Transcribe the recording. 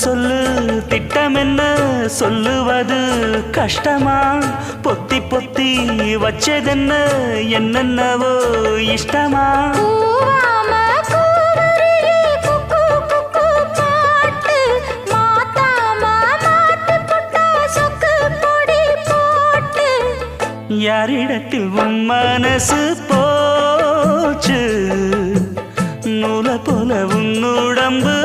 சொல்லு திட்டம் என்ன சொல்லுவது கஷ்டமா பொத்தி பொத்தி வச்சதென்ன என்னென்னவோ இஷ்டமா யாரிடத்தில் உன் மனசு போச்சு நூலை போல உன் உடம்பு